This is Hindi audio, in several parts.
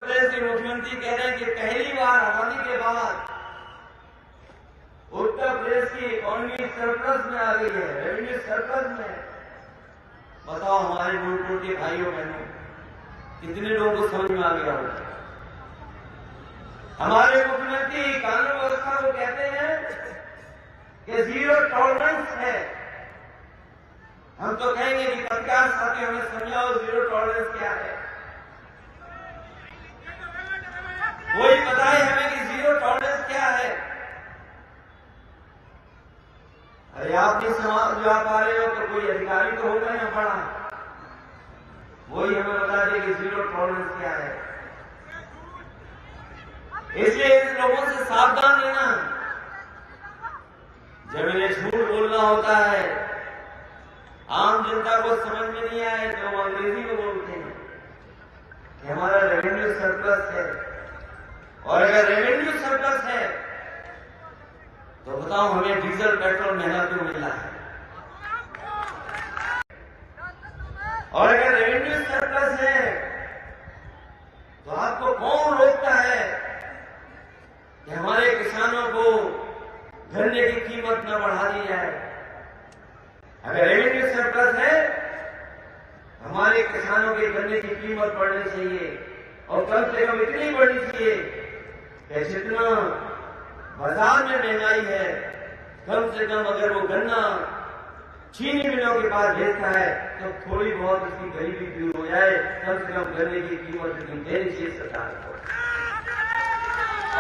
प्रदेश के मुख्यमंत्री कह रहे हैं कि पहली बार आजादी के बाद उत्तर प्रदेश की इकोनॉमी सरप्लस में आ गई है, रेवेन्यू सरप्लस में। बताओ हमारे मूलपुर के भाइयों बहनों, कितने लोगों को समझ में आ गया होगा। हमारे मुख्यमंत्री कानून व्यवस्था को कहते हैं कि जीरो टॉलरेंस है। हम तो कहेंगे कि पत्रकार साथी हमें समझाओ जीरो टॉलरेंस क्या है। कोई बताए हमें कि जीरो टॉलरेंस क्या है। अरे आप नहीं समझ पा रहे हो तो कोई अधिकारी तो होगा ना पढ़ा, वही हमें बता दे कि जीरो टॉलरेंस क्या है। इसलिए इन लोगों से सावधान रहना। जब इन्हें झूठ बोलना होता है, आम जनता को समझ में नहीं आए तो वो अंग्रेजी में बोलते हैं कि हमारा रेवेन्यू सरप्लस है। और अगर रेवेन्यू सरप्लस है तो बताओ हमें डीजल पेट्रोल महंगा क्यों मिल रहा है। और अगर रेवेन्यू सरप्लस है तो आपको कौन रोकता है कि हमारे किसानों को गन्ने की कीमत न बढ़ा दी जाए। अगर रेवेन्यू सरप्लस है, हमारे किसानों के गन्ने की कीमत बढ़नी चाहिए और कम से कम इतनी बढ़नी चाहिए कि जितना बाजार में महंगाई है, कम से कम अगर वो गन्ना चीनी मिलों के पास भेजता है तो थोड़ी बहुत उसकी गरीबी दूर हो जाए। कम से कम गन्ने की कीमत इतनी देनी चाहिए सरकार को।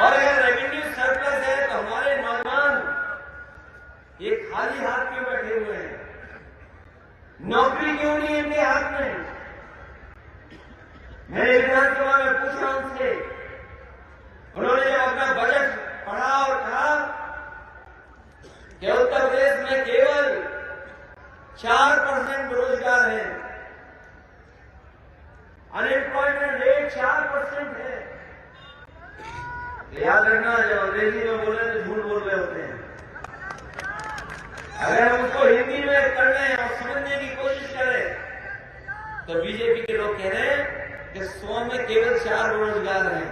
और अगर रेवेन्यू सरप्लस है तो हमारे नौजवान ये खाली हाथ क्यों बैठे हुए हैं? नौकरी क्यों नहीं इनके हाथ में? मैं विधानसभा में पूछ रहा हूं उनसे, उन्होंने जब अपना बजट पढ़ा और कहा कि उत्तर प्रदेश में केवल 4% बेरोजगार है, अनएम्प्लॉयमेंट रेट 4% है। याद रखना, जब अंग्रेजी में बोले तो झूठ बोल रहे होते हैं। अगर हम उसको हिंदी में करने और समझने की कोशिश करें तो बीजेपी के लोग कह रहे हैं कि 100 में केवल 4 बेरोजगार हैं।